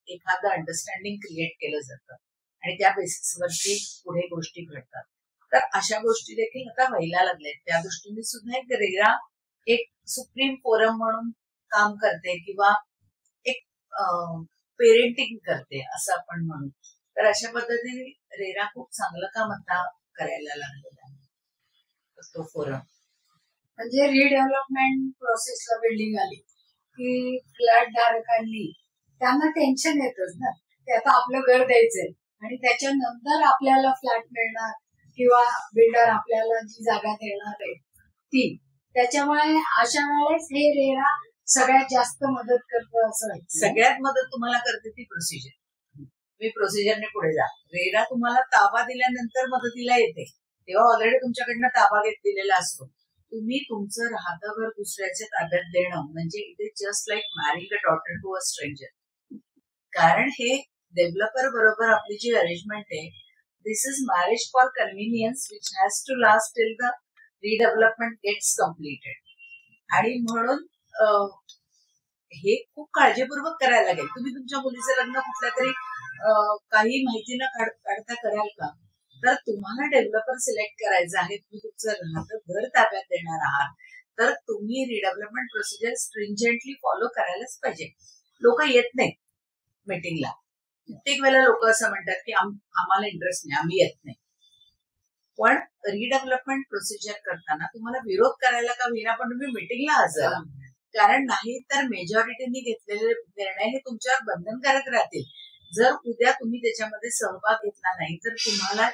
एखादं अंडरस्टँडिंग क्रिएट केलं जातं आणि त्या बेसिसवरती पुढे गोष्टी घडतात. तर अशा गोष्टी देखील आता व्हायला लागल्यात. त्या दृष्टीने सुद्धा एक रेरा एक सुप्रीम फोरम म्हणून काम करते किंवा एक पेरेंटिंग करते असं आपण म्हणू. तर अशा पद्धतीने रेरा खूप चांगलं काम आता करायला लागलेलं आहे तो फोरम. म्हणजे रिडेव्हलपमेंट प्रोसेसला बिल्डिंग आली की फ्लॅट धारकांनी त्यांना टेन्शन येतच ना, ते आता आपलं घर द्यायचंय आणि त्याच्यानंतर आपल्याला फ्लॅट मिळणार किंवा बिल्डर आपल्याला जी जागा देणार आहे ती. त्याच्यामुळे अशा वेळेस हे रेरा सगळ्यात जास्त मदत करतं असं वाटतं. सगळ्यात मदत तुम्हाला करते ती प्रोसिजर. तुम्ही प्रोसिजरने पुढे जा. रेरा तुम्हाला ताबा दिल्यानंतर मदतीला येते, तेव्हा ऑलरेडी तुमच्याकडनं ताबा दिलेला असतो. तुम्ही तुमचं राहतं घर दुसऱ्याच्या ताब्यात देणं म्हणजे it is just like marrying a daughter to a stranger. कारण हे डेव्हलपर बरोबर आपली जी अरेंजमेंट आहे, this is marriage for convenience which has to last till the redevelopment gets completed. आणि म्हणून हे खूप काळजीपूर्वक करायला लागेल. तुम्ही तुमच्या मुलीचं लग्न कुठल्या तरी काही माहिती न काढता कराल का, तर तुम्हाला डेव्हलपर सिलेक्ट करायचं आहे, तुम्ही तुमचं राहतं घर ताब्यात देणार आहात, तर तुम्ही रिडेव्हलपमेंट प्रोसिजर स्ट्रिंजेंटली फॉलो करायलाच पाहिजे. लोक येत नाहीत मीटिंगला. प्रत्येक वेळेला लोक असं म्हणतात की आम्हाला इंटरेस्ट नाही, आम्ही येत नाही. पण रिडेव्हलपमेंट प्रोसिजर करताना तुम्हाला विरोध करायला का होईना पण तुम्ही मीटिंगला हजर, कारण नाही तर मेजॉरिटीने घेतलेले निर्णय हे तुमच्यावर बंधनकारक राहतील. जर उद्या तुम्ही त्याच्यामध्ये सहभाग घेतला नाही तर तुम्हाला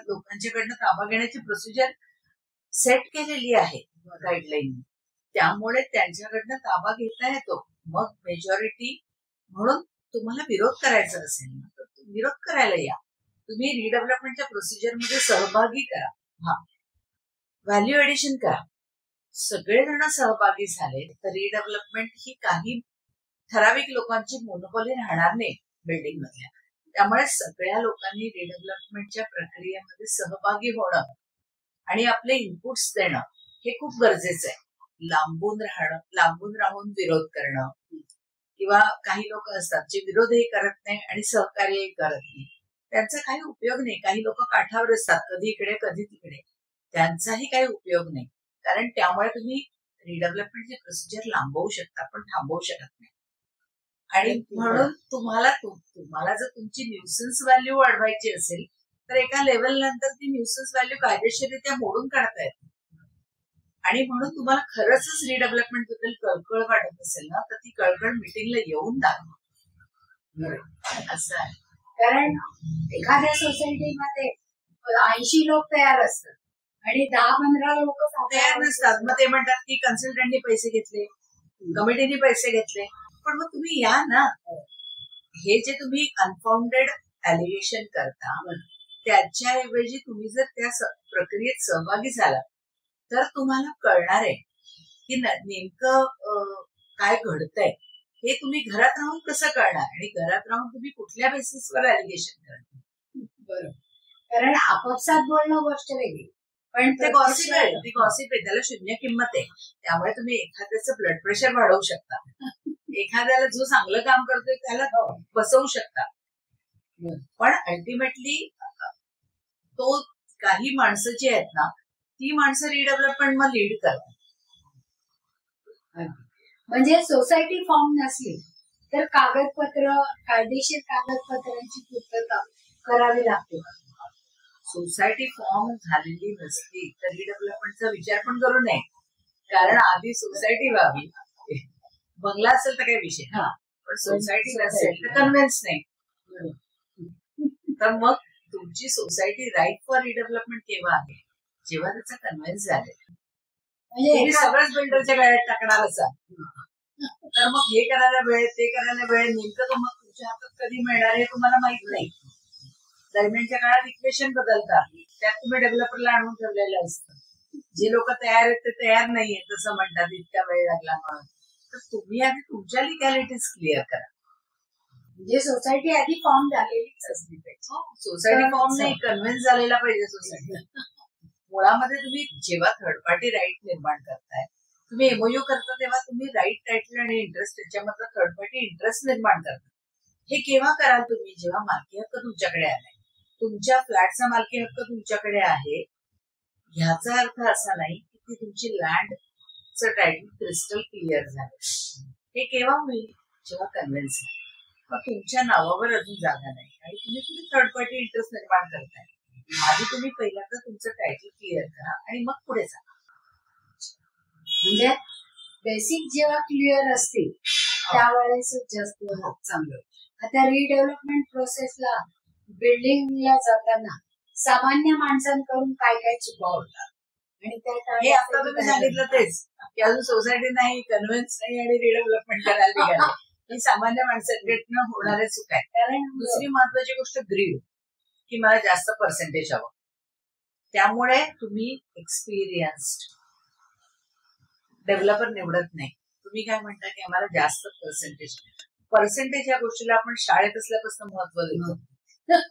लोकांच्याकडनं ताबा घेण्याची प्रोसिजर सेट केलेली आहे गाईडलाईन, त्यामुळे त्यांच्याकडनं ताबा घेता येतो. मग मेजॉरिटी म्हणून तुम्हाला विरोध करायचा असेल ना तर विरोध करायला या, तुम्ही रिडेव्हलपमेंटच्या प्रोसिजरमध्ये सहभागी करा. हा, व्हॅल्यू एडिशन करा. सगळेजण सहभागी झाले तर रिडेव्हलपमेंट ही काही ठराविक लोकांची मोनोपॉली राहणार नाही बिल्डिंग मधल्या. त्यामुळे सगळ्या लोकांनी रिडेव्हलपमेंटच्या प्रक्रियेमध्ये सहभागी होणं आणि आपले इनपुट्स देणं हे खूप गरजेचं आहे. लांबून राहून विरोध करणं किंवा काही लोक असतात जे विरोधही करत नाही आणि सहकार्यही करत नाही, त्यांचा काही उपयोग नाही. काही लोक काठावर असतात, कधी इकडे कधी तिकडे, त्यांचाही काही उपयोग नाही. कारण त्यामुळे तुम्ही रिडेव्हलपमेंटचे प्रोसिजर लांबवू शकता पण थांबवू शकत नाही. आणि म्हणून तुम्हाला जर तुमची न्यूसन्स व्हॅल्यू वाढवायची असेल तर एका लेवल नंतर ती न्यूसन्स व्हॅल्यू कायदेशीररित्या मोडून काढता येते. आणि म्हणून तुम्हाला खरंच रिडेव्हलपमेंट बद्दल कळकळ वाटत असेल ना तर ती कळकळ मीटिंगला येऊन दाखवा असं आहे. कारण एखाद्या सोसायटीमध्ये 80 लोक तयार असतात आणि 10-15 लोक तयार नसतात. मग ते म्हणतात की कन्सल्टंटनी पैसे घेतले, कमिटीने पैसे घेतले. पण मग तुम्ही या ना, हे जे तुम्ही अनफाउंडेड ॲलिगेशन करता त्याच्याऐवजी तुम्ही जर त्या प्रक्रियेत सहभागी झाला तर तुम्हाला कळणार आहे की नेमकं काय घडतंय. हे तुम्ही घरात राहून कसं कळणार आणि घरात राहून तुम्ही कुठल्या बेसिसवर ॲलिगेशन करणार. बरोबर, कारण आपापसात बोलणं गोष्ट वेगळी, पण ते गॉसिप आहे, ती गॉसिप आहे, त्याला शून्य किंमत आहे. त्यामुळे तुम्ही एखाद्याचं ब्लड प्रेशर वाढवू शकता, एखाद्याला जो चांगलं काम करतोय त्याला बसवू शकता, पण अल्टिमेटली तो काही माणसं जी आहेत ना ती माणसं रिडेव्हलपमेंट मग लीड करतात. म्हणजे सोसायटी फॉर्म नसली तर कागदपत्र, कायदेशीर कागदपत्रांची पूर्तता करावी लागते. सोसायटी फॉर्म झालेली नसली तर रिडेव्हलपमेंटचा विचार पण करू नये, कारण आधी सोसायटी व्हावी. बंगला असेल तर काही विषय, पण सोसायटी नसेल तर कन्व्हिन्स नाही. तर मग तुमची सोसायटी राईट फॉर रिडेव्हलपमेंट केव्हा आहे, जेव्हा त्याचा कन्व्हिन्स झाले. म्हणजे सगळंच बिल्डरच्या गळ्यात टाकणार असाल तर मग हे करायला वेळ, ते करायला वेळ, नेमकं मग तुमच्या हातात कधी मिळणार हे तुम्हाला माहित नाही. दरम्यानच्या काळात इक्वेशन बदलतात, त्यात तुम्ही डेव्हलपरला आणून ठेवलेलं असतं. जे लोक तयार आहेत ते तयार नाहीये तसं म्हणतात, इतका वेळ लागला म्हणून. तर तुम्ही आधी तुमच्या लिगॅलिटीज क्लिअर करा. म्हणजे सोसायटी आधी फॉर्म झालेलीच असली पाहिजे. सोसायटी फॉर्म नाही, कन्व्हिन्स झालेला पाहिजे सोसायटी. मुळामध्ये तुम्ही जेव्हा थर्ड पार्टी राईट निर्माण करताय, तुम्ही एमओयू करता तेव्हा तुम्ही राईट, टायटल आणि इंटरेस्ट याच्यामधला थर्ड पार्टी इंटरेस्ट निर्माण करता. हे केव्हा कराल तुम्ही, जेव्हा मालकी हक्क तुमच्याकडे आलाय, तुमच्या फ्लॅटचा मालकी हक्क तुमच्याकडे आहे. ह्याचा अर्थ असा नाही की ती तुमची लँडचं टायटल क्रिस्टल क्लिअर झालं. हे केव्हा होईल, जेव्हा कन्व्हिन्स आहे. मग तुमच्या नावावर अजून जागा नाही आणि तुम्ही थर्ड पार्टी इंटरेस्ट निर्माण करताय. आधी तुम्ही पहिल्यांदा तुमचं टायटल क्लिअर करा आणि मग पुढे जा. म्हणजे बेसिक जेव्हा क्लिअर असतील त्यावेळेसच जास्त चांगलं. आता रिडेव्हलपमेंट प्रोसेसला, बिल्डिंगला जाताना सामान्य माणसांकडून काय काय चुका होतात आणि हे आता तुम्ही सांगितलं तेच की अजून सोसायटी नाही, कन्व्हिन्स नाही आणि रिडेव्हलपमेंट करायला निघाले. ही सामान्य माणसांकडनं होणारे चुका आहेत. कारण दुसरी महत्वाची गोष्ट ग्रीड, की मला जास्त पर्सेंटेज हवं. त्यामुळे तुम्ही एक्सपिरियन्स्ड डेव्हलपर निवडत नाही. तुम्ही काय म्हणता की आम्हाला जास्त पर्सेंटेज या गोष्टीला आपण शाळेत असल्यापासून महत्व देतो,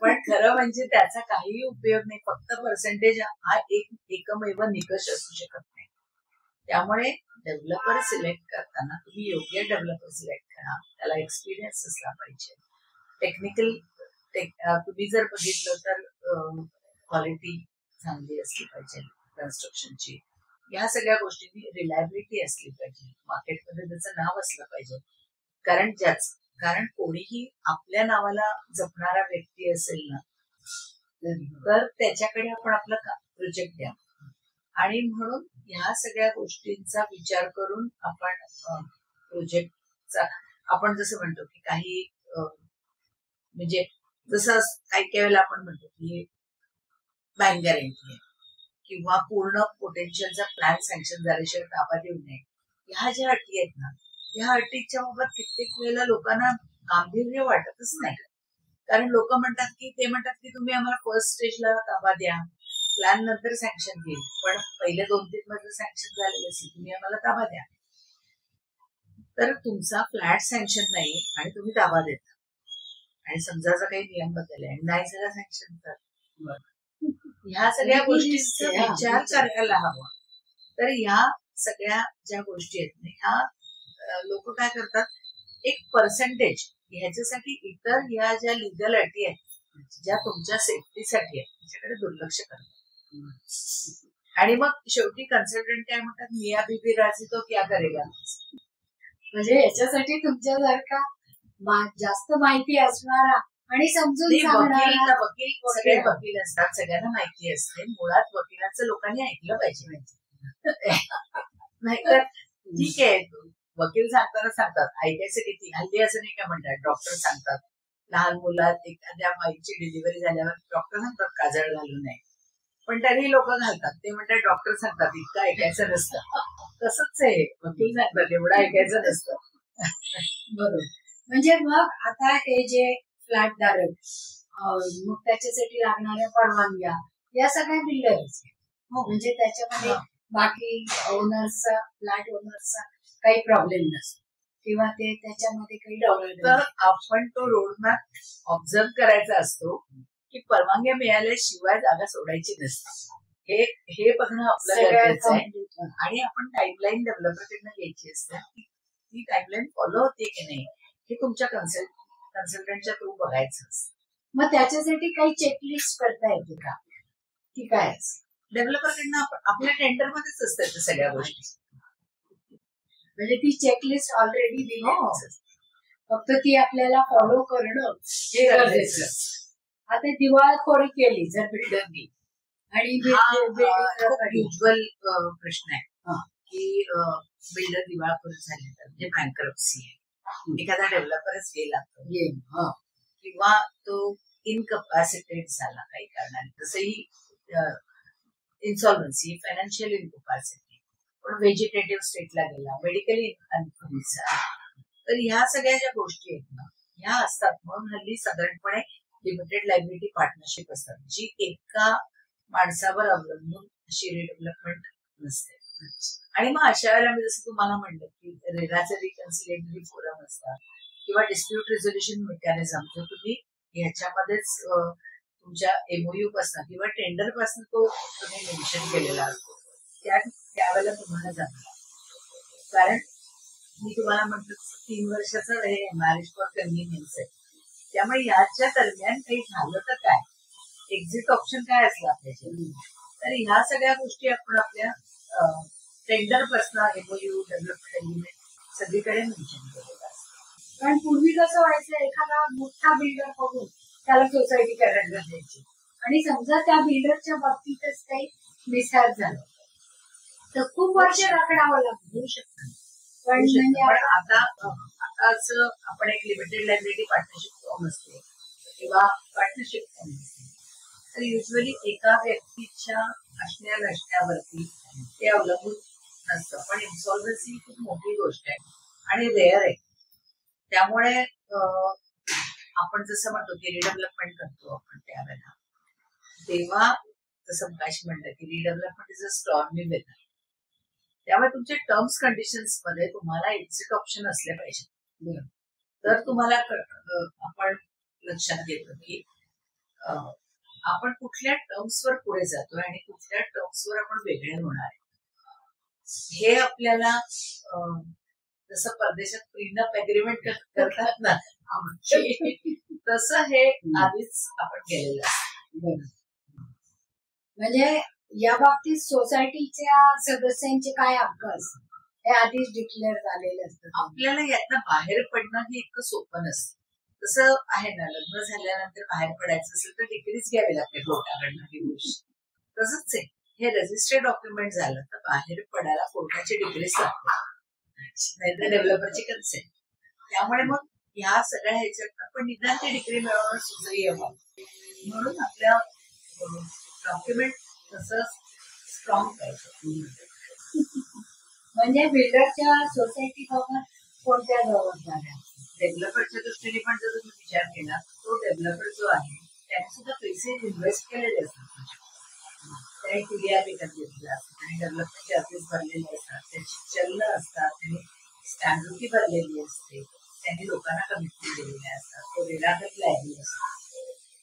पण खरं म्हणजे त्याचा काहीही उपयोग नाही. फक्त पर्सेंटेज हा एकमेव निकष असू शकत नाही. त्यामुळे डेव्हलपर सिलेक्ट करताना तुम्ही योग्य डेव्हलपर सिलेक्ट करा. त्याला एक्सपिरियन्स असला पाहिजे. टेक्निकल तुम्ही जर बघितलं तर क्वालिटी चांगली असली पाहिजे कन्स्ट्रक्शनची. या सगळ्या गोष्टींनी रिलायबिलिटी असली पाहिजे. मार्केटमध्ये त्याचं नाव असलं पाहिजे. कारण कोणीही आपल्या नावाला जपणारा व्यक्ती असेल ना तर त्याच्याकडे आपण आपला प्रोजेक्ट द्या. आणि म्हणून ह्या सगळ्या गोष्टींचा विचार करून आपण प्रोजेक्टचा, आपण जसं म्हणतो की काही म्हणजे जसं काही काही वेळेला आपण म्हणतो की बँक गॅरंटी आहे किंवा पूर्ण पोटेन्शियलचा प्लॅन सँक्शन झाल्याशिवाय ताबा देऊ नये, ह्या ज्या अटी आहेत ना, ह्या अटीच्या बाबत कित्येक वेळेला लोकांना गांभीर्य वाटतच नाही. कारण लोक म्हणतात की तुम्ही आम्हाला फर्स्ट स्टेजला ताबा द्या, प्लॅन नंतर सँक्शन घेईल, पण पहिले 2-3 मजले सँक्शन झालेले असेल, तुम्ही आम्हाला ताबा द्या. तर तुमचा फ्लॅट सँक्शन नाही आणि तुम्ही ताबा देता आणि समजाचा काही नियम बदलले आणि नाही झाला सँक्शन, तर ह्या सगळ्या गोष्टींचा विचार करायला हवा. तर ह्या सगळ्या ज्या गोष्टी आहेत ह्या लोक काय करतात, एक पर्सेंटेज ह्याच्यासाठी इतर ह्या ज्या लिगल अटी आहेत ज्या तुमच्या सेफ्टीसाठी आहेत त्याच्याकडे दुर्लक्ष करतात. आणि मग शेवटी कन्सल्टंट काय म्हणतात, मिया बीबी राजी तो क्या करेगा. म्हणजे याच्यासाठी तुमच्यासारखा जास्त माहिती असणारा आणि समजून वकील सगळे वकील असतात, सगळ्यांना माहिती असते. मुळात वकिलांचं लोकांनी ऐकलं पाहिजे. नाहीतर ठीक आहे, वकील सांगतात ऐकायचं किती. हल्ली असं नाही का म्हणतात, डॉक्टर सांगतात लहान मुलात एखाद्या बाईची डिलिव्हरी झाल्यावर डॉक्टर सांगतात काजळ घालू नये, पण तरीही लोक घालतात. ते म्हणतात डॉक्टर सांगतात इतकं ऐकायचं नसतं. तसंच आहे, वकील सांगतात एवढं ऐकायचं नसतं. बरोबर. म्हणजे मग आता हे जे फ्लॅट धारक मग त्याच्यासाठी लागणाऱ्या परवानग्या या सगळ्या बिल्डरच हो. म्हणजे त्याच्यामध्ये बाकी ओनर्सचा फ्लॅट ओनर्सचा काही प्रॉब्लेम नसतो किंवा ते त्याच्यामध्ये काही डॉलर तर आपण तो रोडमॅप ऑब्झर्व करायचा असतो की परवानग्या मिळाल्याशिवाय जागा सोडायची नसते. हे बघणं आपलं गरजेचं आहे. आणि आपण टाइमलाईन डेव्हलपरकडनं घ्यायची असते. ती टाइमलाईन फॉलो होते की नाही हे तुमच्या कन्सल्टंटच्या थ्रू बघायचं असतं. मग त्याच्यासाठी काही चेकलिस्ट करता येते का की काय डेव्हलपरकडनं आपल्या टेंडरमध्येच असतात त्या सगळ्या गोष्टी. म्हणजे ती चेकलिस्ट ऑलरेडी दिली फक्त ती आपल्याला फॉलो करणं हे गरजेचं. आता दिवाळखोरी केली जर बिल्डरनी आणि युजल प्रश्न आहे की बिल्डर दिवाळखोरी झाली तर म्हणजे बँकरप्सी आहे, एखादा डेव्हलपरच गेला किंवा तो इनकपॅसिटेट झाला काही कारणाने, तसंही इन्सॉल्वन्सी फायनान्शियल इनकपॅसिटी, पण व्हेजिटेटिव्ह स्टेटला गेला, मेडिकली अनफिट झाला, तर ह्या सगळ्या ज्या गोष्टी आहेत ना ह्या असतात. म्हणून हल्ली साधारणपणे लिमिटेड लायबिलिटी पार्टनरशिप असतात जी एका माणसावर अवलंबून अशी रिडेव्हलपमेंट नसते. आणि मग अशा वेळेला मी जसं तुम्हाला म्हणलं की रेराचे रिकन्सिलेटरी फोरम असतात किंवा डिस्प्यूट रेझोल्युशन मेकॅनिझम जो तुम्ही ह्याच्यामध्येच तुमच्या एमओयू पासून किंवा टेंडर पासून तो तुम्ही मेन्शन केलेला असतो त्यावेळेला तुम्हाला जमला. कारण मी तुम्हाला म्हटलं 3 वर्षाचं हे मॅरेज फॉर कन्व्हिनियन्स आहे, त्यामुळे याच्या दरम्यान काही झालं तर काय, एक्झिट ऑप्शन काय असला पाहिजे. तर ह्या सगळ्या गोष्टी आपण आपल्या टेंडर पासून एमओयू डेव्हलपमेंट एग्रीमेंट सगळीकडे मेन्शन केलेलं असतं. कारण पूर्वी कसं व्हायचं, एखादा मोठा बिल्डर बघून त्याला सोसायटी करायला द्यायची आणि समजा त्या बिल्डरच्या बाबतीतच काही मिसहॅप झालं तर खूप वर्ष रखडावं लागू शकतं. पण आता असं आपण एक लिमिटेड लायबिलिटी पार्टनरशिप फॉर्म असते किंवा पार्टनरशिप फॉर्म असते, तर युजली एका व्यक्तीच्या असण्या नसण्यावरती ते अवलंबून नसतं. पण इन्सॉल्वन्सी खूप मोठी गोष्ट आहे आणि रेअर आहे. त्यामुळे आपण जसं म्हणतो की रिडेव्हलपमेंट करतो आपण त्यावेळेला, तेव्हा जसं मगाशी म्हणलं की redevelopment is a stormy weather. त्यामुळे तुमच्या टर्म्स कंडिशन्स मध्ये तुम्हाला एक्झिट ऑप्शन असले पाहिजे. तर तुम्हाला आपण लक्षात घेतो की आपण कुठल्या टर्म्सवर पुढे जातोय आणि कुठल्या टर्म्सवर आपण वेगळे होणार आहे. हे आपल्याला जसं परदेशात प्रीनप एग्रीमेंट करतात ना तसं हे आधीच आपण केलेलं आहे. म्हणजे या बाबतीत सोसायटीच्या सदस्यांचे काय हक्क असतात हे आधीच डिक्लेअर झालेले असतं. आपल्याला यातनं बाहेर पडणं हे इतकं सोपं नसतं. तसं आहे ना, लग्न झाल्यानंतर बाहेर पडायचं असेल तर डिग्रीच घ्यावी लागते कोर्टाकडनं ही गोष्ट. तसंच आहे, हे रजिस्टर्ड डॉक्युमेंट झालं तर बाहेर पडायला कोर्टाची डिग्रीच लागते, नाहीतर डेव्हलपरची कन्सेंट. त्यामुळे मग ह्या सगळ्या ह्याच्यात आपण निदान ती डिग्री मिळवणं सुचही हवं. म्हणून आपल्या डॉक्युमेंट तसं स्ट्रॉंग पाहिजे. म्हणजे बिल्डरच्या सोसायटी बाबत कोणत्या जबाबदाऱ्या डेव्हलपरच्या दृष्टीने पण जर तुम्ही विचार केला, तो डेव्हलपर जो आहे त्याने सुद्धा पैसे इन्व्हेस्ट केलेले असतात, त्याने टीडीआर विकत घेतलेला असतात आणि डेव्हलपमेंट चार्जेस भरलेले असतात, त्याची चलन असतात, त्यांनी स्टॅम्प ड्युटी भरलेली असते, त्यांनी लोकांना कमिटमेंट दिलेल्या असतात, तो रेराकडे लागलेला असतो.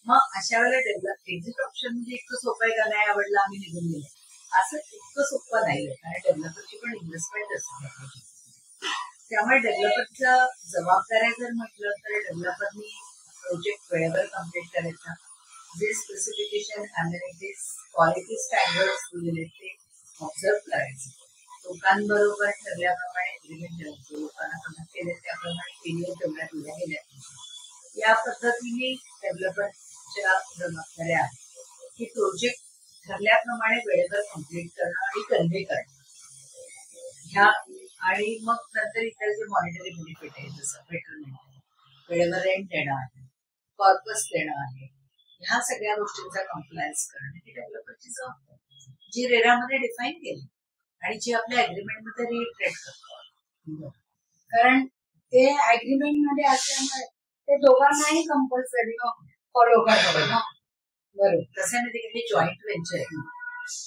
मग अशा वेळेला डेव्हलप एक्झिट ऑप्शन म्हणजे इतकं सोपं आहे का, नाही आवडलं आम्ही निघून गेलो, असं इतकं सोपं नाहीये. कारण डेव्हलपरची पण इन्व्हेस्टमेंट असते. त्यामुळे डेव्हलपरच्या जबाबदाऱ्या जर म्हटलं तर डेव्हलपरनी प्रोजेक्ट वेळेवर कम्प्लीट करायचा, जे स्पेसिफिकेशन, अम्युनिटीज, क्वालिटी स्टँडर्ड्स दिलेले ते ऑब्झर्व करायचे, लोकांबरोबर ठरल्याप्रमाणे एग्रीमेंट करायचे, लोकांना कमिट केले त्याप्रमाणे पीरियड तेवढ्या दिल्या गेल्या. या पद्धतीने डेव्हलपरच्या जबाबदाऱ्या आहेत की प्रोजेक्ट ठरल्याप्रमाणे वेळेवर कम्प्लीट करणं आणि कन्व्हे करणं ह्या, आणि मग नंतर इतर जे मॉनिटरी बेनिफिट आहे जसं बेटरमेंट आहे, वेळेवर रेंट देणं आहे, कॉर्पस देणं आहे, ह्या सगळ्या गोष्टींचा कम्प्लायन्स करणं ही डेव्हलपरची जबाबदारी जी रेरामध्ये डिफाईन केली आणि जी आपल्या अग्रीमेंटमध्ये रिइटरेट करतो. कारण ते अग्रीमेंट मध्ये असल्यामुळे ते दोघांनाही कंपल्सरी फॉलो करतात ना. बरोबर. कसं आहे हे जॉईंट वेंचर आहे,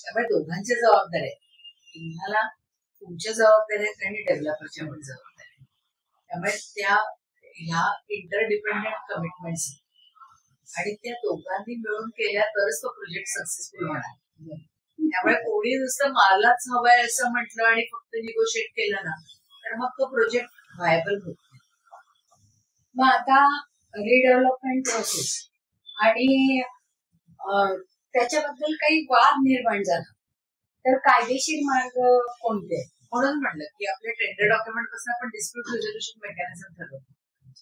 त्यामुळे दोघांच्या जबाबदारी आहे. तुम्हाला तुमच्या जबाबदारी आहेत आणि डेव्हलपरच्या पण जबाबदारी आहे. त्यामुळे ह्या इंटरडिपेंडंट कमिटमेंट्स आणि त्या दोघांनी मिळून केल्या तरच तो प्रोजेक्ट सक्सेसफुल होणार. त्यामुळे कोणी नुसतं मलाच हवंय असं म्हटलं आणि फक्त निगोशिएट केलं ना तर मग तो प्रोजेक्ट व्हायबल होत नाही. मग आता रिडेव्हलपमेंट प्रोसेस आणि त्याच्याबद्दल काही वाद निर्माण झाला तर कायदेशीर मार्ग कोणते? म्हणून म्हणलं की आपल्या टेंडर डॉक्युमेंट पासून आपण डिस्प्यूट रेझोल्युशन मेकॅनिझम ठरवतो.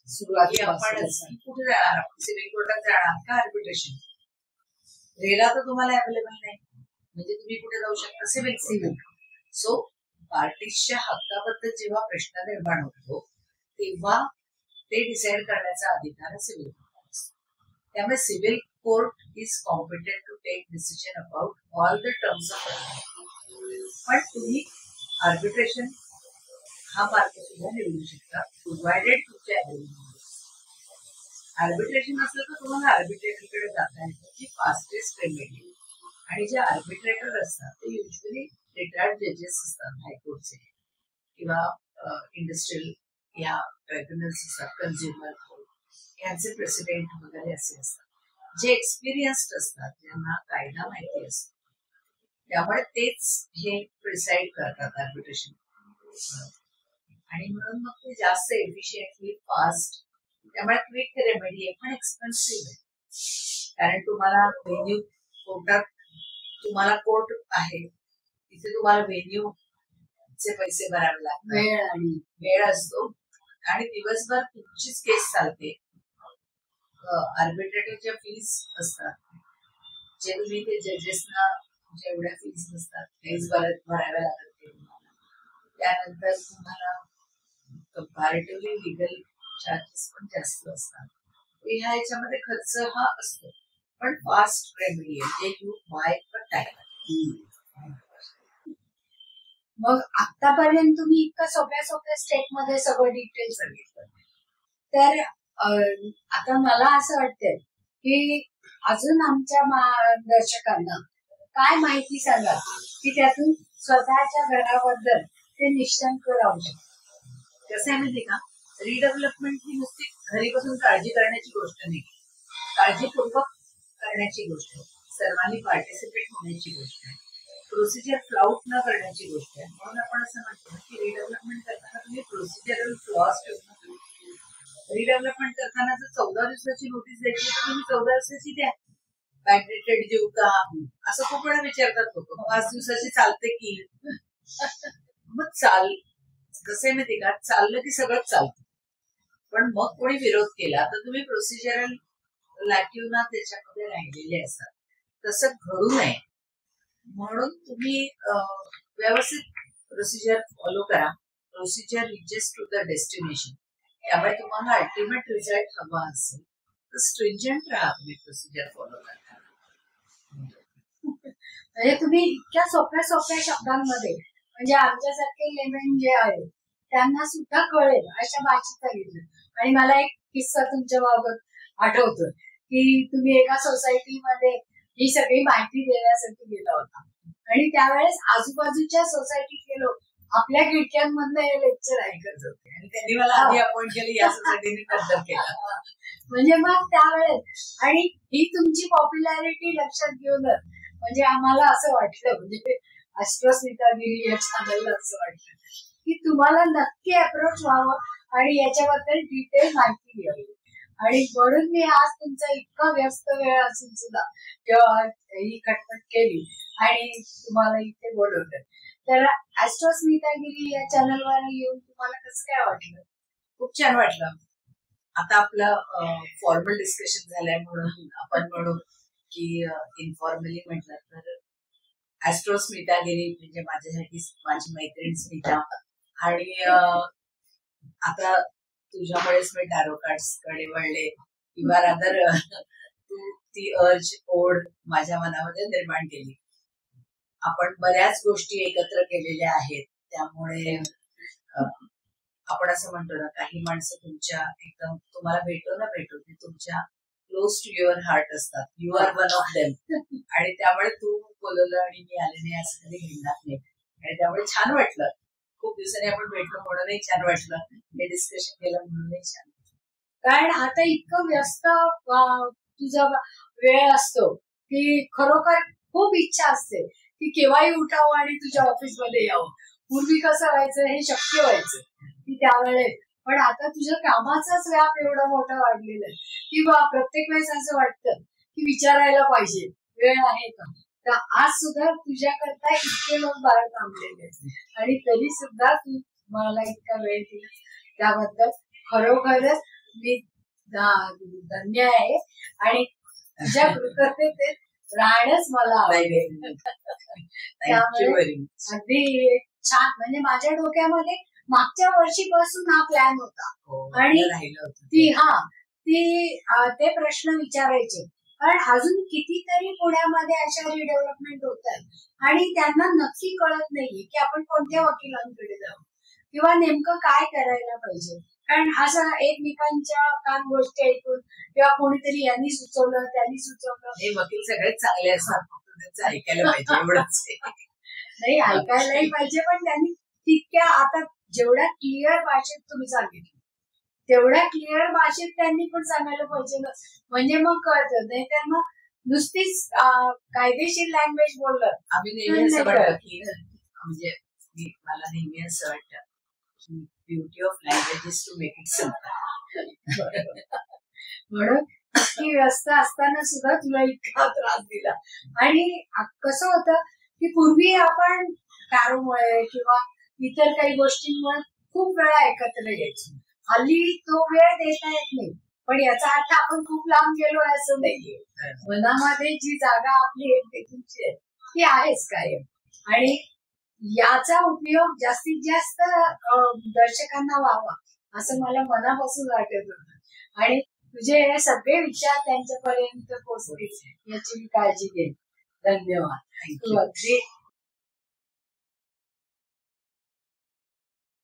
सुरुवाती आपण कुठे जाणार, सिव्हिल कोर्टात जाणार का आर्बिट्रेशन? रेला तर तुम्हाला अवेलेबल नाही, म्हणजे तुम्ही कुठे जाऊ शकता? सिव्हिल. सो पार्टीजच्या हक्काबद्दल जेव्हा प्रश्न निर्माण होतो तेव्हा ते डिसाइड करण्याचा अधिकार सिव्हिल कोर्ट असतो. त्यामुळे civil court is competent to take decision about all the terms of. पण तुम्ही आर्बिट्रेशन हा मार्ग सुद्धा निवडू शकता, प्रोव्हायडेड तुमच्या आर्बिट्रेशन असलं तर तुम्हाला आर्बिट्रेटरकडे जाता येतं, जी फास्टेस्ट रेमेडी. आणि जे आर्बिट्रेटर असतात ते युजली रिटायर्ड जजेस असतात हायकोर्टचे किंवा इंडस्ट्रियल या ट्रायब्युनल्स असतात, कन्झ्युमर कोर्ट यांचे प्रेसिडेंट वगैरे असे असतात, जे एक्सपिरियन्स्ड असतात, ज्यांना कायदा माहिती असतो. त्यामुळे तेच हे प्रिसाइड करतात आर्बिट्रेशन. आणि म्हणून मग ते जास्त एफिशियंटली फास्ट. त्यामुळे क्विक रेमेडी आहे पण एक्सपेन्सिव्ह आहे, कारण तुम्हाला व्हेन्यू कोर्टात, तुम्हाला कोर्ट आहे तिथे तुम्हाला व्हेन्यू चे पैसे भरावे लागतात, वेळ असतो आणि दिवसभर तुमचीच केस चालते. आर्बिट्रेटरच्या फीज असतात जे तुम्ही ते जजेसना जेवढ्या फीज नसतात फीज भराव्या लागतात. त्यानंतर तुम्हाला कंपॅरेटिव्हली लिगल चार्जेस पण जास्त असतात. ह्या याच्यामध्ये खर्च हा असतो, पण फास्ट रेमेडी आहे जे यू बाय पर टाइम. मग आतापर्यंत तुम्ही इतकं सोप्या स्टेप मध्ये सगळं डिटेल सांगितलं, तर आता मला असं वाटतंय की अजून आमच्या दर्शकांना काय माहिती सांगा की त्यातून स्वतःच्या घराबद्दल ते निश्चिंत राहू शकतात. कसं आहे माहिती का, रिडेव्हलपमेंट ही नुसती घरी बसून काळजी करण्याची गोष्ट नाही, काळजीपूर्वक करण्याची गोष्ट आहे, सर्वांनी पार्टिसिपेट होण्याची गोष्ट आहे, प्रोसिजर फ्लाउट न करण्याची गोष्ट आहे. म्हणून आपण असं म्हणतो की रिडेव्हलपमेंट करताना तुम्ही प्रोसिजरल फ्लॉज ठेवू. रिडेव्हलपमेंट करताना जर 14 दिवसाची नोटीस द्यायची तर तुम्ही 14 दिवसाची द्या. बॅकडेटेड देऊ का असं खूप वेळा विचारतात लोक. 5 दिवसाची चालते की मग कसं आहे माहिती का, चाललं की सगळंच चालतं. पण मग कोणी विरोध केला तर तुम्ही प्रोसिजरल लॅक्युना त्याच्यामध्ये राहिलेले असतात, तसं घडू नये म्हणून तुम्ही व्यवस्थित प्रोसिजर फॉलो करा. Procedure reaches to the destination. त्यामुळे तुम्हाला अल्टिमेट रिझल्ट हवा असेल तर स्ट्रिंजंट राहा तुम्ही प्रोसिजर फॉलो करता. म्हणजे तुम्ही इतक्या सोप्या शब्दांमध्ये, म्हणजे आमच्यासारखे लेमन जे आहे त्यांना सुद्धा कळेल अशा भाषेत सांगितलं. आणि मला एक किस्सा तुमच्या बाबत आठवतोय की तुम्ही एका सोसायटीमध्ये ही सगळी माहिती देण्यासाठी गेला होता आणि त्यावेळेस आजूबाजूच्या सोसायटीतले लोक आपल्या खिडक्यांमधनं हे लेक्चर ऐकत होते आणि त्यांनी मला आधी अपॉइंट केली या सोसायटीने पद्धत केला. म्हणजे मग त्यावेळेस आणि ही तुमची पॉप्युलॅरिटी लक्षात घेऊनच म्हणजे आम्हाला असं वाटलं, म्हणजे अस्त्रस्मितागिरी या चॅनलला असं वाटलं की तुम्हाला नक्की अप्रोच व्हावं आणि याच्याबद्दल डिटेल माहिती घ्यावी. आणि म्हणून मी आज तुमचा इतका व्यस्त वेळ असून सुद्धा जेव्हा ही खटपट केली आणि तुम्हाला इथे बोलवलं, तर अस्त्रस्मितागिरी या चॅनलवर येऊन तुम्हाला कसं काय वाटलं? खूप छान वाटलं. आता आपलं फॉर्मल डिस्कशन झालंय म्हणून आपण म्हणू की इन्फॉर्मली म्हटलं तर ऍस्ट्रोस्मितागिरी म्हणजे माझ्यासाठी माझी मैत्रीण स्मिता. आणि आता तुझ्यामुळेच मी टॅरो कार्ड्स कडे वळले किंवा रादर तू ती अर्ज ओढ माझ्या मनामध्ये निर्माण केली. आपण बऱ्याच गोष्टी एकत्र केलेल्या आहेत, त्यामुळे आपण असं म्हणतो ना, काही माणसं तुमच्या एकदम तुम्हाला भेटो ना भेटो ते तुमच्या क्लोज टू युअर हार्ट असतात. You are one of them. आणि त्यामुळे तू बोलवलं आणि मी आले नाही असं कधी घडणार नाही. आणि त्यामुळे छान वाटलं. खूप दिवसांनी आपण भेटलो म्हणूनही छान वाटलं. हे डिस्कशन केलं म्हणूनही छान वाटलं. कारण आता इतकं व्यस्त तुझा वेळ असतो की खरोखर खूप इच्छा असते की केव्हाही उठावं आणि तुझ्या ऑफिसमध्ये यावं. पूर्वी कसं व्हायचं, हे शक्य व्हायचं की त्यावेळेस. पण आता तुझ्या कामाचाच व्याप एवढा मोठा वाढलेला आहे की प्रत्येक वेळेस असं वाटतं की विचारायला पाहिजे वेळ आहे का. तर आज सुद्धा तुझ्याकरता इतके लोक बाहेर थांबलेले आहेत आणि तरी सुद्धा तू मला इतका वेळ दिला त्याबद्दल खरोखरच मी धन्य आहे. आणि तुझ्या कृतज्ञतेत राहणंच मला आवडेल. त्यामुळे अगदी छान. म्हणजे माझ्या डोक्यामध्ये मागच्या वर्षीपासून हा प्लॅन होता आणि ते प्रश्न विचारायचे. कारण अजून कितीतरी पुण्यामध्ये अशा रिडेव्हलपमेंट होत आहेत आणि त्यांना नक्की कळत नाहीये की आपण कोणत्या वकिलांकडे जाऊ किंवा नेमकं काय करायला पाहिजे. कारण असं एकमेकांच्या कान गोष्टी ऐकून किंवा कोणीतरी यांनी सुचवलं त्यांनी सुचवलं. हे वकील सगळेच चांगले असतात, त्यांचं ऐकायला पाहिजे एवढंच. नाही, ऐकायलाही पाहिजे, पण त्यांनी तितक्या आता जेवढ्या क्लिअर भाषेत तुम्ही सांगितलं तेवढ्या क्लिअर भाषेत त्यांनी पण सांगायला पाहिजे ना. म्हणजे मग कळतं. नाही तर मग नुसतीच कायदेशीर लँग्वेज बोललं. आम्ही नेहमी असं वाटतं की म्हणजे मला नेहमी असं वाटतं की beauty of language is to make it simple. म्हणून इतकी व्यस्त असताना सुद्धा तुला इतका त्रास दिला. आणि कसं होतं की पूर्वी आपण कारोमुळे किंवा इतर काही गोष्टींमुळे खूप वेळा एकत्र यायचो. हल्ली तो वेळ देता येत नाही. पण याचा अर्थ आपण खूप लांब गेलो असं नाहीये. मनामध्ये जी जागा आपली एक देखीलची आहे ती आहेच कायम. आणि याचा उपयोग जास्तीत जास्त दर्शकांना व्हावा असं मला मनापासून वाटत होतं. आणि तुझे हे सगळे विचार त्यांच्यापर्यंत पोहोचतील याची मी काळजी घेईन. धन्यवाद.